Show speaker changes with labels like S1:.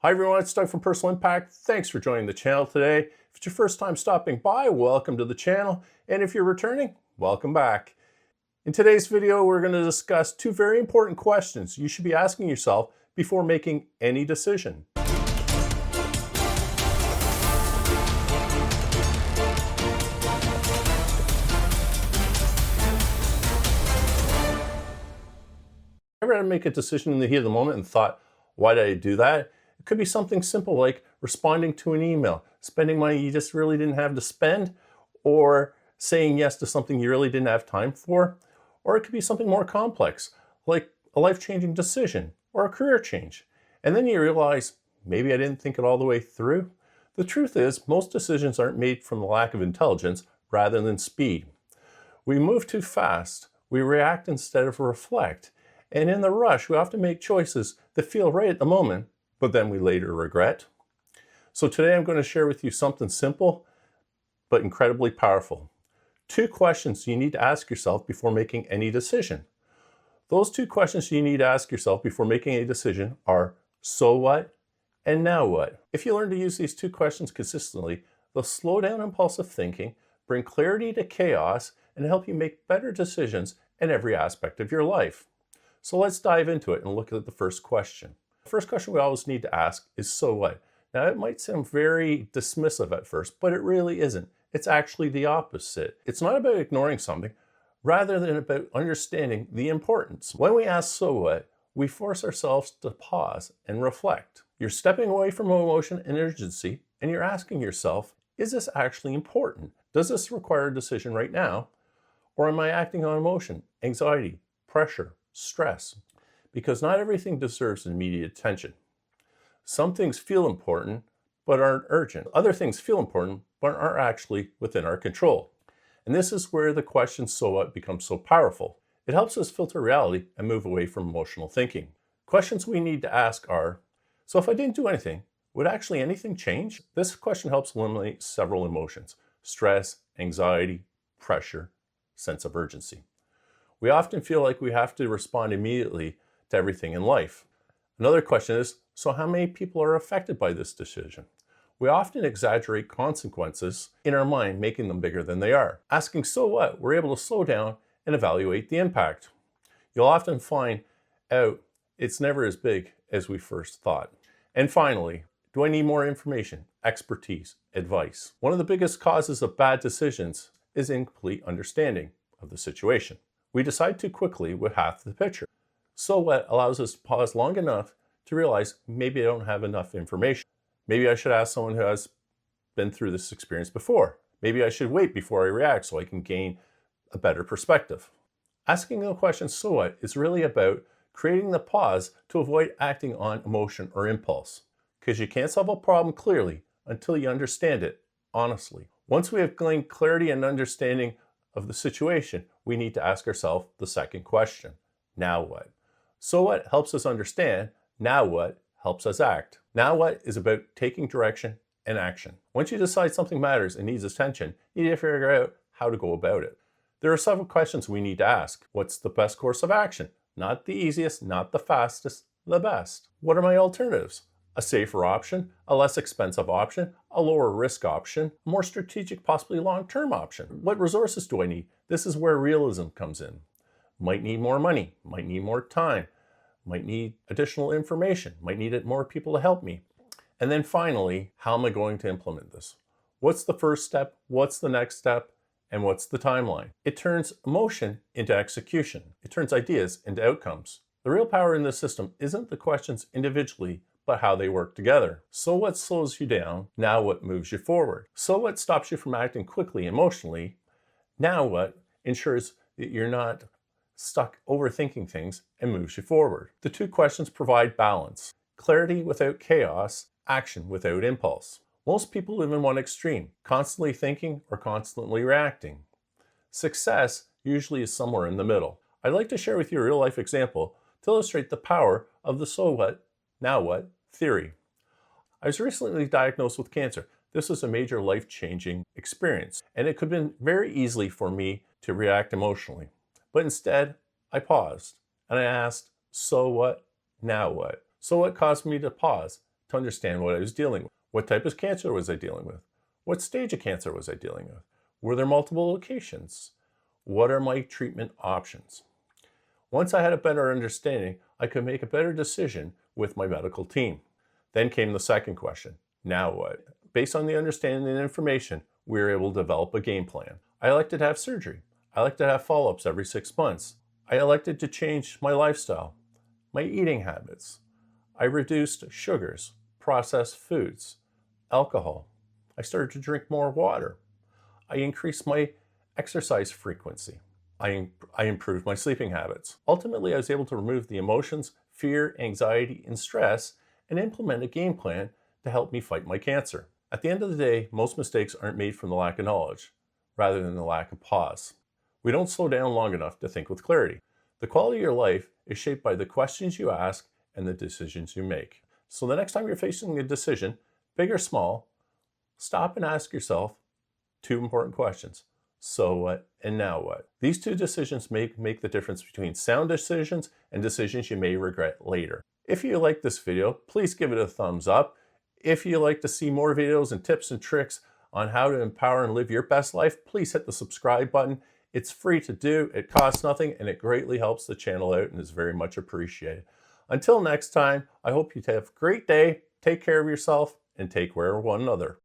S1: Hi everyone, it's Doug from Personal Impact. Thanks for joining the channel today. If it's your first time stopping by, welcome to the channel. And if you're returning, welcome back. In today's video, we're going to discuss two very important questions you should be asking yourself before making any decision. Ever had to make a decision in the heat of the moment and thought, why did I do that? It could be something simple like responding to an email, spending money you just really didn't have to spend, or saying yes to something you really didn't have time for. Or it could be something more complex, like a life-changing decision or a career change. And then you realize, maybe I didn't think it all the way through. The truth is, most decisions aren't made from the lack of intelligence rather than speed. We move too fast. We react instead of reflect. And in the rush, we often make choices that feel right at the moment, but then we later regret. So today I'm going to share with you something simple, but incredibly powerful. Two questions you need to ask yourself before making any decision. Those two questions you need to ask yourself before making a decision are, so what and now what? If you learn to use these two questions consistently, they'll slow down impulsive thinking, bring clarity to chaos, and help you make better decisions in every aspect of your life. So let's dive into it and look at the first question. The first question we always need to ask is, so what? Now, it might sound very dismissive at first, but it really isn't. It's actually the opposite. It's not about ignoring something, rather than about understanding the importance. When we ask, so what, we force ourselves to pause and reflect. You're stepping away from emotion and urgency, and you're asking yourself, is this actually important? Does this require a decision right now? Or am I acting on emotion, anxiety, pressure, stress? Because not everything deserves immediate attention. Some things feel important, but aren't urgent. Other things feel important, but aren't actually within our control. And this is where the question, so what, becomes so powerful. It helps us filter reality and move away from emotional thinking. Questions we need to ask are, so if I didn't do anything, would actually anything change? This question helps eliminate several emotions: stress, anxiety, pressure, sense of urgency. We often feel like we have to respond immediately to everything in life. Another question is, so how many people are affected by this decision? We often exaggerate consequences in our mind, making them bigger than they are. Asking, so what, we're able to slow down and evaluate the impact. You'll often find out it's never as big as we first thought. And finally, do I need more information, expertise, advice? One of the biggest causes of bad decisions is incomplete understanding of the situation. We decide too quickly with half the picture. So what allows us to pause long enough to realize maybe I don't have enough information. Maybe I should ask someone who has been through this experience before. Maybe I should wait before I react so I can gain a better perspective. Asking the question, so what, is really about creating the pause to avoid acting on emotion or impulse. Because you can't solve a problem clearly until you understand it honestly. Once we have gained clarity and understanding of the situation, we need to ask ourselves the second question, now what? So what helps us understand, now what helps us act. Now what is about taking direction and action. Once you decide something matters and needs attention, you need to figure out how to go about it. There are several questions we need to ask. What's the best course of action? Not the easiest, not the fastest, the best. What are my alternatives? A safer option, a less expensive option, a lower risk option, a more strategic, possibly long-term option. What resources do I need? This is where realism comes in. Might need more money, might need more time, might need additional information, might need more people to help me. And then finally, how am I going to implement this? What's the first step? What's the next step? And what's the timeline? It turns emotion into execution. It turns ideas into outcomes. The real power in this system isn't the questions individually, but how they work together. So what slows you down? Now what moves you forward? So what stops you from acting quickly emotionally? Now what ensures that you're not stuck overthinking things and moves you forward? The two questions provide balance. Clarity without chaos, action without impulse. Most people live in one extreme, constantly thinking or constantly reacting. Success usually is somewhere in the middle. I'd like to share with you a real life example to illustrate the power of the so what, now what theory. I was recently diagnosed with cancer. This was a major life-changing experience, and it could have been very easily for me to react emotionally. But instead, I paused and I asked, so what, now what? So what caused me to pause? to understand what I was dealing with. What type of cancer was I dealing with? What stage of cancer was I dealing with? Were there multiple locations? What are my treatment options? Once I had a better understanding, I could make a better decision with my medical team. Then came the second question. Now what? Based on the understanding and information, we were able to develop a game plan. I elected to have surgery. I elected to have follow-ups every 6 months. I elected to change my lifestyle, my eating habits. I reduced sugars, processed foods, alcohol. I started to drink more water. I increased my exercise frequency. I improved my sleeping habits. Ultimately, I was able to remove the emotions, fear, anxiety, and stress and implement a game plan to help me fight my cancer. At the end of the day, most mistakes aren't made from the lack of knowledge, rather than the lack of pause. We don't slow down long enough to think with clarity. The quality of your life is shaped by the questions you ask and the decisions you make. So the next time you're facing a decision, big or small, stop and ask yourself 2 important questions. So what and now what? These 2 decisions make the difference between sound decisions and decisions you may regret later. If you like this video, please give it a thumbs up. If you'd like to see more videos and tips and tricks on how to empower and live your best life, please hit the subscribe button. It's free to do, it costs nothing, and it greatly helps the channel out and is very much appreciated. Until next time, I hope you have a great day, take care of yourself, and take care of one another.